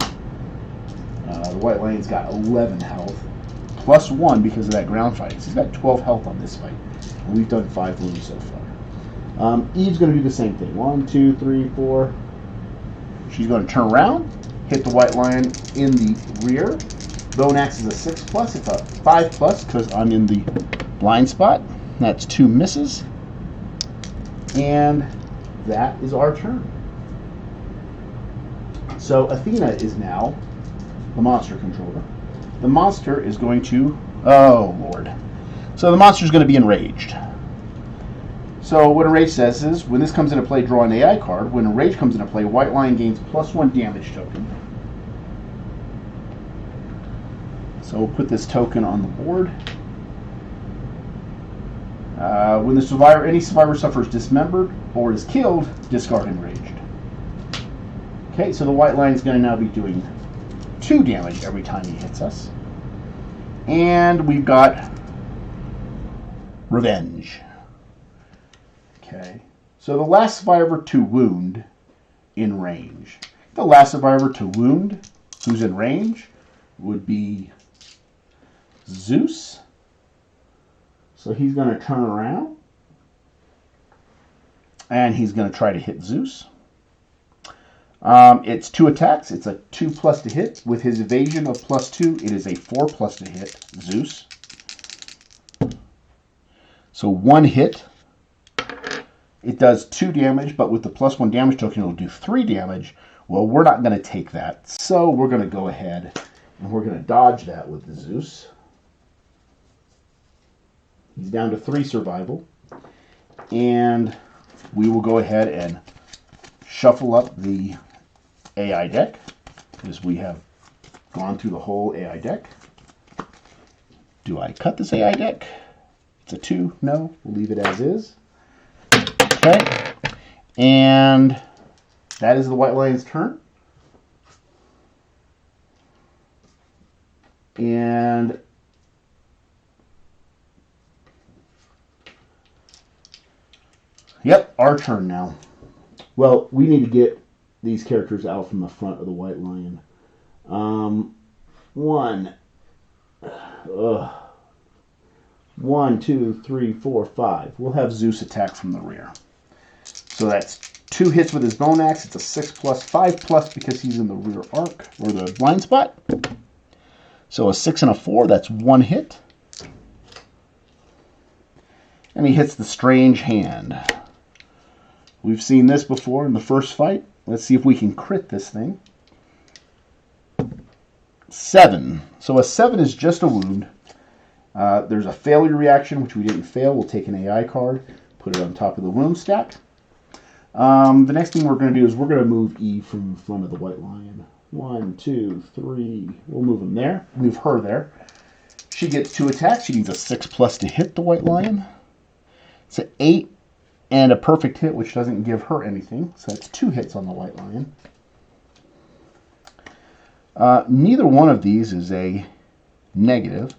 The White Lion's got 11 health. Plus 1 because of that ground fighting. So he's got 12 health on this fight. And we've done 5 wounds so far. Eve's going to do the same thing. 1, 2, 3, 4. She's going to turn around, hit the White Lion in the rear. Bone axe is a 6+. It's a 5+ because I'm in the blind spot. That's 2 misses. And that is our turn. So Athena is now the monster controller. The monster is going to... Oh, Lord. So the monster is going to be enraged. So what Enrage says is, when this comes into play, draw an AI card. When Enrage comes into play, White Lion gains +1 damage token. So we'll put this token on the board. When any survivor suffers dismembered or is killed, discard Enraged. Okay, so the White Lion is going to now be doing 2 damage every time he hits us. And we've got Revenge. Okay, so the last survivor to wound in range. The last survivor to wound who's in range would be Zeus. So he's going to turn around and he's going to try to hit Zeus. It's 2 attacks. It's a 2+ to hit. With his evasion of +2, it is a 4+ to hit Zeus. So 1 hit. It does 2 damage, but with the +1 damage token, it'll do 3 damage. Well, we're not going to take that, so we're going to go ahead and we're going to dodge that with the Zeus. He's down to 3 survival. And we will go ahead and shuffle up the AI deck, because we have gone through the whole AI deck. Do I cut this AI deck? It's a 2. No, we'll leave it as is. Okay, and that is the White Lion's turn. And yep, our turn now. Well, we need to get these characters out from the front of the White Lion. 1, 2, 3, 4, 5. We'll have Zeus attack from the rear. So that's 2 hits with his bone axe. It's a 6+, 5+ because he's in the rear arc, or the blind spot. So a 6 and a 4, that's 1 hit. And he hits the Strange Hand. We've seen this before in the first fight. Let's see if we can crit this thing. 7. So a 7 is just a wound. There's a failure reaction, which we didn't fail. We'll take an AI card, put it on top of the wound stack. The next thing we're going to do is we're going to move Eve from in front of the White Lion. 1, 2, 3. We'll move him there. Move her there. She gets 2 attacks. She needs a 6+ to hit the White Lion. It's an 8 and a perfect hit, which doesn't give her anything. So that's 2 hits on the White Lion. Neither one of these is a negative.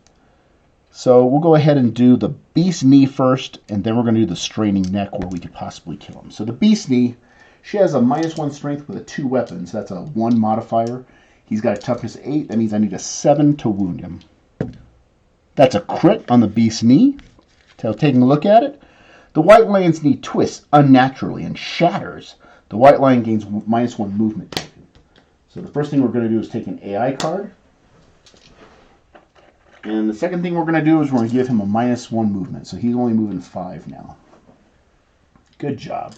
So we'll go ahead and do the Beast Knee first, and then we're going to do the Straining Neck where we could possibly kill him. So the Beast Knee, she has a -1 strength with a 2 weapons. So that's a 1 modifier. He's got a toughness 8. That means I need a 7 to wound him. That's a crit on the Beast Knee. So taking a look at it, the White Lion's knee twists unnaturally and shatters. The White Lion gains -1 movement token. So the first thing we're going to do is take an AI card. And the second thing we're going to do is we're going to give him a -1 movement. So he's only moving 5 now. Good job.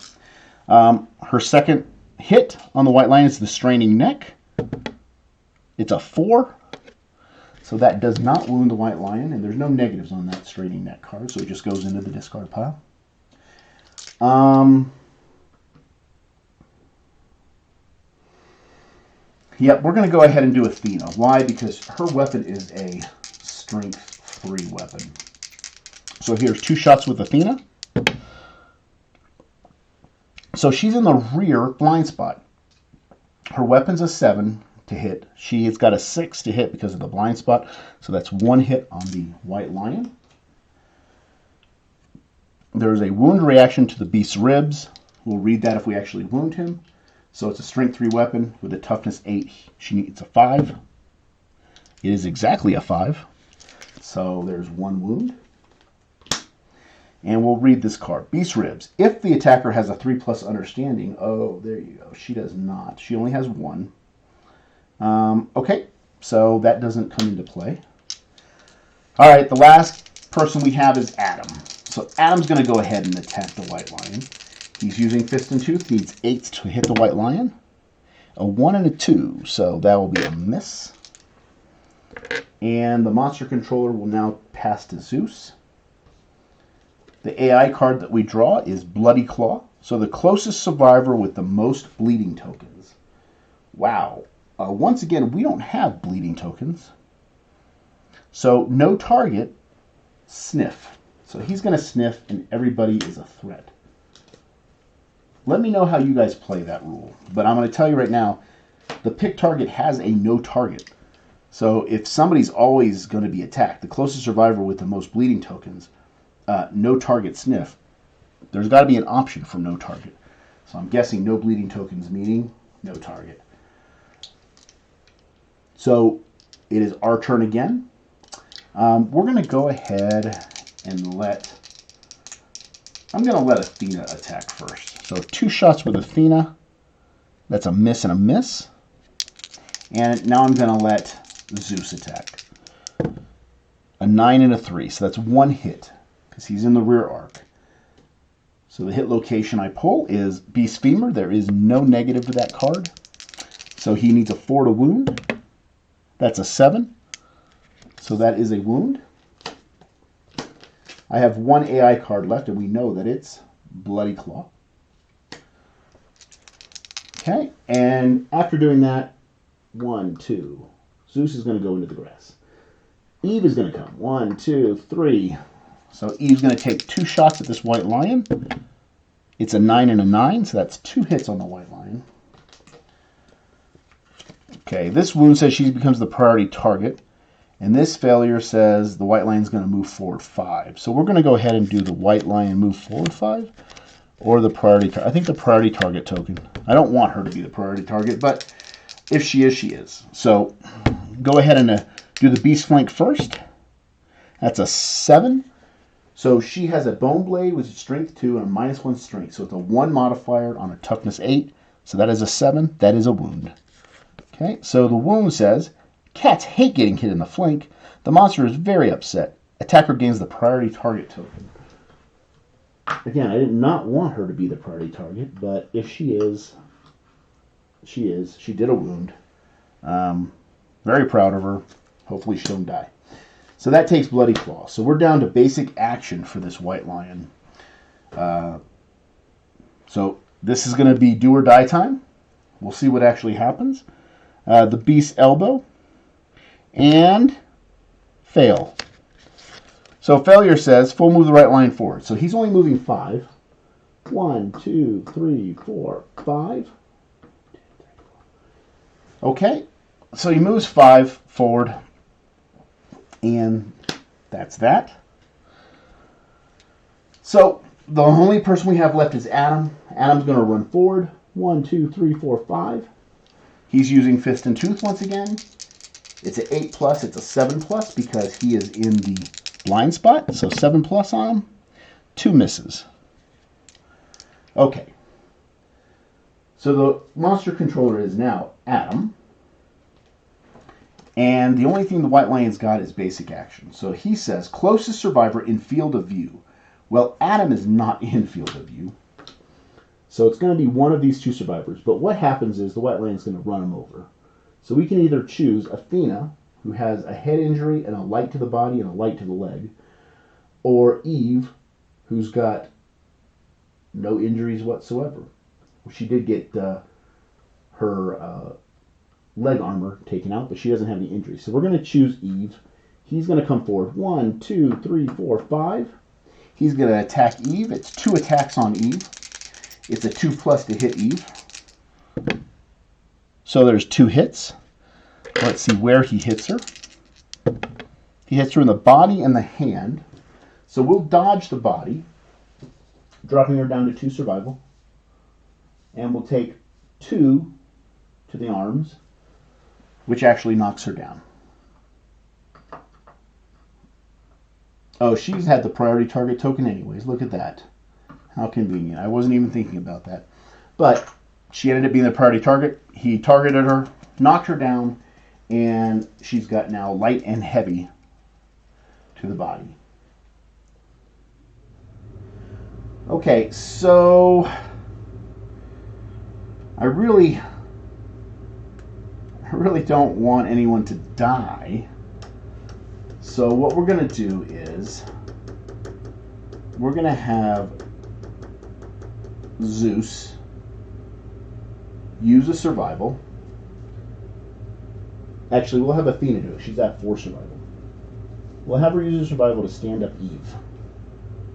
Her second hit on the white line is the straining neck. It's a 4. So that does not wound the white lion, and there's no negatives on that straining neck card, so it just goes into the discard pile. Yep, we're going to go ahead and do Athena. Why? Because her weapon is a strength 3 weapon. So here's 2 shots with Athena. So she's in the rear blind spot. Her weapon's a 7 to hit. She has got a 6 to hit because of the blind spot. So that's 1 hit on the white lion. There's a wound reaction to the beast's ribs. We'll read that if we actually wound him. So it's a strength 3 weapon with a toughness 8. She needs a 5. It is exactly a 5. So there's 1 wound. And we'll read this card. Beast ribs. If the attacker has a 3+ understanding. Oh, there you go. She does not. She only has 1. Okay, so that doesn't come into play. All right, the last person we have is Adam. So Adam's going to go ahead and attack the white lion. He's using Fist and Tooth, needs 8 to hit the white lion. A 1 and a 2, so that will be a miss. And the monster controller will now pass to Zeus. The AI card that we draw is Bloody Claw. So the closest survivor with the most bleeding tokens. Wow. Once again, we don't have bleeding tokens. So no target, sniff. So he's going to sniff and everybody is a threat. Let me know how you guys play that rule. But I'm going to tell you right now, the pick target has a no target. So if somebody's always going to be attacked, the closest survivor with the most bleeding tokens, no target sniff, there's got to be an option for no target. So I'm guessing no bleeding tokens meaning no target. So it is our turn again. We're going to go ahead and I'm going to let Athena attack first. So 2 shots with Athena. That's a miss and a miss. And now I'm going to let Zeus attack. A 9 and a 3. So that's 1 hit because he's in the rear arc. So the hit location I pull is Beast Femur. There is no negative to that card. So he needs a 4 to wound. That's a 7. So that is a wound. I have 1 AI card left, and we know that it's Bloody Claw. Okay, and after doing that, 1, 2. Zeus is going to go into the grass. Eve is going to come. 1, 2, 3. So Eve's going to take 2 shots at this white lion. It's a 9 and a 9, so that's 2 hits on the white lion. Okay, this wound says she becomes the priority target. And this failure says the white lion's going to move forward 5. So we're going to go ahead and do the white lion move forward 5. Or the priority target. I think the priority target token. I don't want her to be the priority target, but if she is, she is. So go ahead and do the beast flank first. That's a 7. So she has a bone blade with strength 2 and a -1 strength. So it's a 1 modifier on a toughness 8. So that is a 7. That is a wound. Okay, so the wound says, cats hate getting hit in the flank. The monster is very upset. Attacker gains the priority target token. Again, I did not want her to be the priority target, but if she is, she is. She did a wound. Very proud of her. Hopefully she don't die. So that takes Bloody Claw. So we're down to basic action for this white lion. So this is going to be do or die time. We'll see what actually happens. The beast elbow. And fail. So failure says full move the right line forward. So he's only moving 5. 1, 2, 3, 4, 5. Okay. So he moves 5 forward. And that's that. So the only person we have left is Adam. Adam's going to run forward. 1, 2, 3, 4, 5. He's using Fist and Tooth once again. It's an 8+, it's a 7+ because he is in the blind spot. So 7+ on him. 2 misses. Okay. So the monster controller is now Adam. And the only thing the White Lion's got is basic action. So he says, closest survivor in field of view. Well, Adam is not in field of view. So it's going to be one of these two survivors. But what happens is the White Lion's going to run him over. So we can either choose Athena, who has a head injury and a light to the body and a light to the leg, or Eve, who's got no injuries whatsoever. She did get her leg armor taken out, but she doesn't have any injuries. So we're going to choose Eve. He's going to come forward. 1, 2, 3, 4, 5. He's going to attack Eve. It's 2 attacks on Eve. It's a 2+ to hit Eve. So there's 2 hits. Let's see where he hits her. He hits her in the body and the hand. So we'll dodge the body, dropping her down to 2 survival. And we'll take 2 to the arms, which actually knocks her down. Oh, she's had the priority target token anyways. Look at that. How convenient. I wasn't even thinking about that. But she ended up being the priority target. He targeted her, knocked her down, and she's got now light and heavy to the body. Okay, so I really don't want anyone to die. So what we're going to do is we're going to have Zeus use a survival. Actually, we'll have Athena do it. She's at 4 survival. We'll have her use a survival to stand up Eve.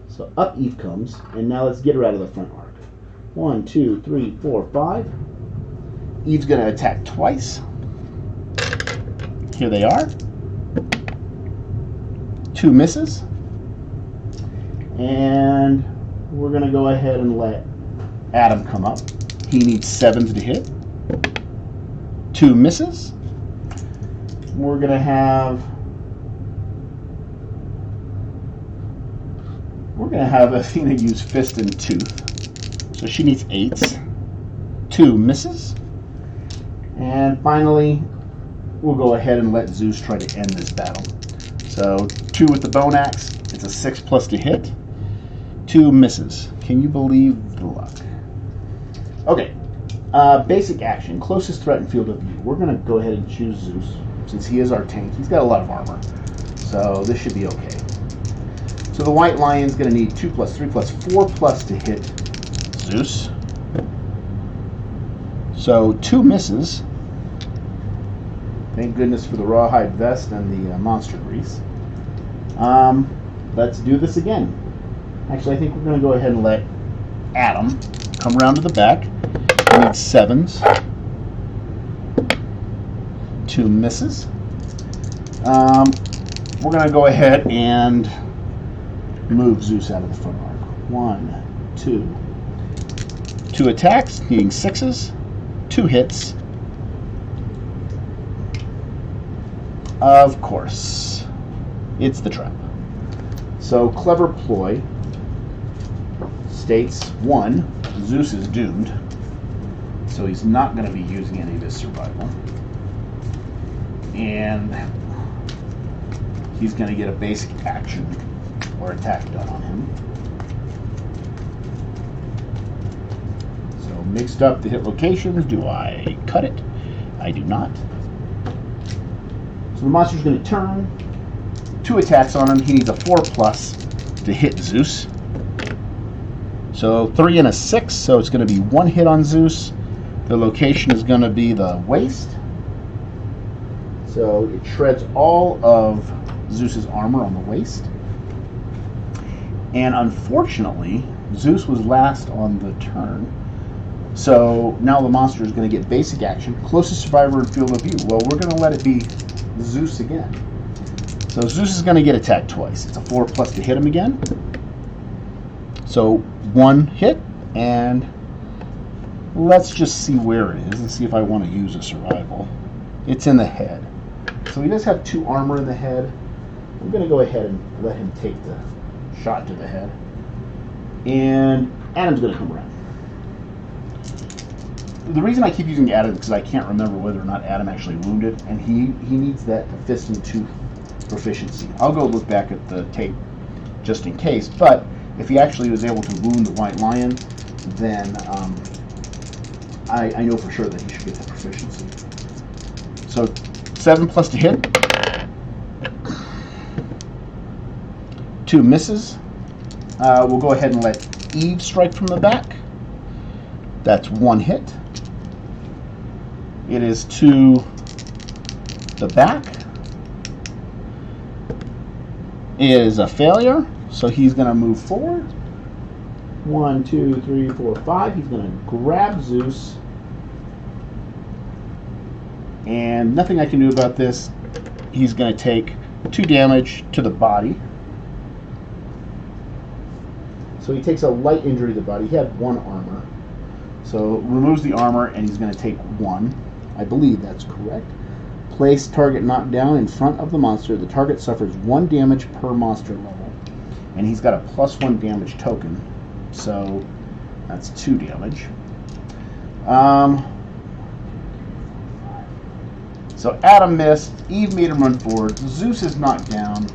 So up Eve comes, and now let's get her out of the front arc. 1, 2, 3, 4, 5. Eve's going to attack twice. Here they are. 2 misses. And we're going to go ahead and let Adam come up. He needs 7s to hit. 2 misses. We're going to have Athena use Fist and Tooth. So she needs 8s. 2 misses. And finally, we'll go ahead and let Zeus try to end this battle. So 2 with the bone axe. It's a 6+ to hit. 2 misses. Can you believe the luck? Okay. Basic action. Closest threat in field of view. We're going to go ahead and choose Zeus, since he is our tank. He's got a lot of armor. So this should be okay. So the White Lion's going to need 2+, 3+, 4+ to hit Zeus. So 2 misses. Thank goodness for the rawhide vest and the monster grease. Let's do this again. Actually, I think we're going to go ahead and let Adam come around to the back. He needs 7s. 2 misses. We're going to go ahead and move Zeus out of the front arc. 1, 2. 2 attacks, needing 6s. 2 hits. Of course, it's the trap. So clever ploy states 1, Zeus is doomed, so he's not going to be using any of his survival, and he's going to get a basic action or attack done on him. So mixed up the hit locations. Do I cut it? I do not. So the monster's going to turn. 2 attacks on him. He needs a 4+ to hit Zeus. So 3 and a 6, so it's going to be 1 hit on Zeus. The location is going to be the waist. So it shreds all of Zeus's armor on the waist. And unfortunately, Zeus was last on the turn. So now the monster is going to get basic action. Closest survivor in field of view. Well, we're going to let it be Zeus again. So Zeus is going to get attacked twice. It's a 4+ to hit him again. So 1 hit, and let's just see where it is and see if I want to use a survival. It's in the head. So he does have 2 armor in the head. I'm going to go ahead and let him take the shot to the head. And Adam's going to come around. the reason I keep using Adam is because I can't remember whether or not Adam actually wounded, and he needs that fist and tooth proficiency. I'll go look back at the tape just in case, but if he actually was able to wound the White Lion, then I know for sure that he should get the proficiency. So 7+ to hit. 2 misses. We'll go ahead and let Eve strike from the back. That's 1 hit. It is to the back. It is a failure, so he's going to move forward. 1, 2, 3, 4, 5. He's going to grab Zeus. And nothing I can do about this. He's going to take 2 damage to the body. So he takes a light injury to the body. He had 1 armor. So removes the armor, and he's going to take 1. I believe that's correct. Place target knocked down in front of the monster. The target suffers 1 damage per monster level. And he's got a +1 damage token. So that's 2 damage. So Adam missed. Eve made him run forward. Zeus is knocked down.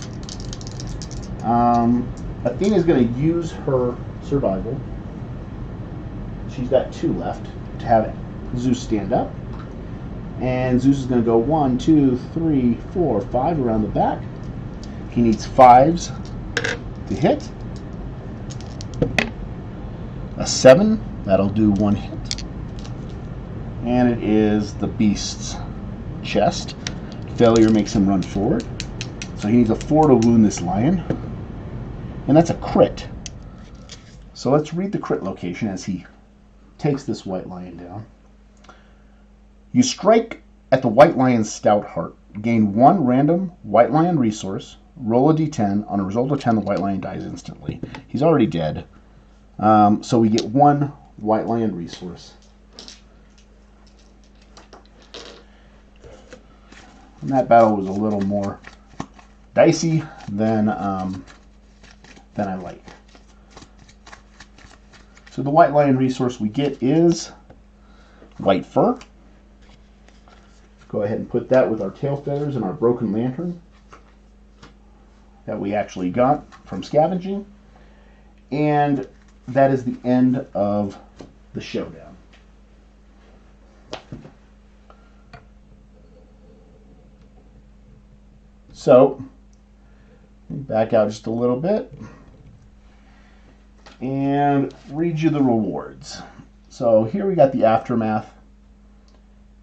Athena is going to use her survival. She's got 2 left to have Zeus stand up. And Zeus is going to go 1, 2, 3, 4, 5 around the back. He needs 5s to hit. A 7, that'll do 1 hit. And it is the beast's chest. Failure makes him run forward. So he needs a 4 to wound this lion. And that's a crit. So let's read the crit location as he takes this white lion down. You strike at the white lion's stout heart. Gain 1 random white lion resource. Roll a d10. On a result of 10, the white lion dies instantly. He's already dead. So we get 1 white lion resource. And that battle was a little more dicey than I like. So the white lion resource we get is white fur. Go ahead and put that with our tail feathers and our broken lantern that we actually got from scavenging. And that is the end of the showdown. So, back out just a little bit and read you the rewards. So here we got the aftermath,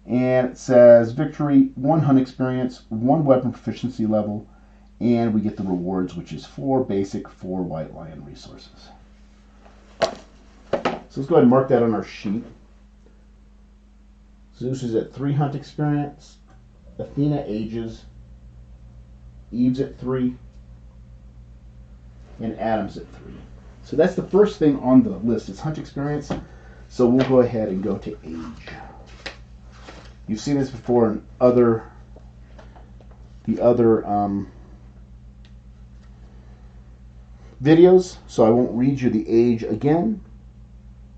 and it says victory, 1 hunt experience, 1 weapon proficiency level, and we get the rewards, which is 4 basic, 4 white lion resources. So let's go ahead and mark that on our sheet. Zeus is at 3 hunt experience, Athena ages, Eve's at 3, and Adam's at 3. So that's the first thing on the list is hunt experience. So we'll go ahead and go to age. You've seen this before in the other videos, so I won't read you the age again.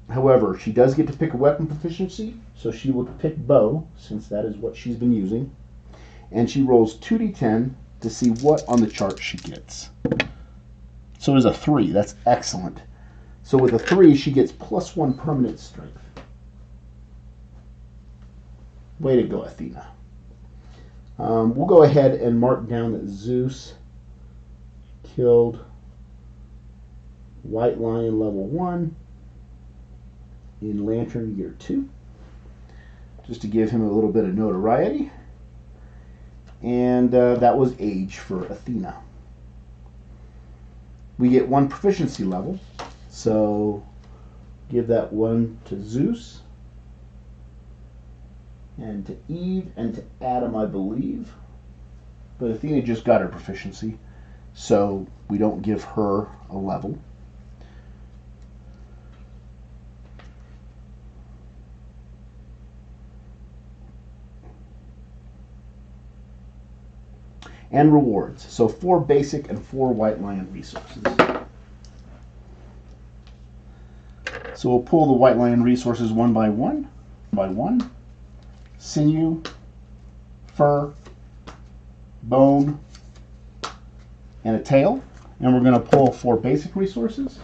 However, she does get to pick a weapon proficiency, so she will pick bow, since that is what she's been using. And she rolls 2d10 to see what on the chart she gets. So there's a 3. That's excellent. So with a 3, she gets +1 permanent strength. Way to go, Athena. We'll go ahead and mark down that Zeus killed White Lion level 1 in Lantern Year 2, just to give him a little bit of notoriety. And that was age for Athena. We get 1 proficiency level, so give that 1 to Zeus, and to Eve, and to Adam, I believe. But Athena just got her proficiency, so we don't give her a level. And rewards. So 4 basic and 4 white lion resources. So we'll pull the white lion resources one by one. by one. Sinew, fur, bone, and a tail. And we're going to pull 4 basic resources,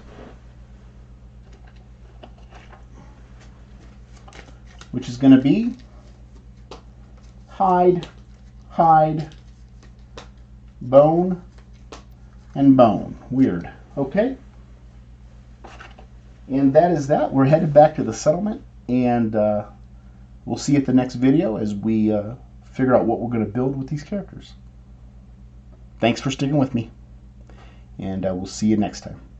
which is going to be hide, hide, bone, and bone. Weird. Okay. And that is that. We're headed back to the settlement, and we'll see you at the next video as we figure out what we're going to build with these characters. Thanks for sticking with me, and we'll see you next time.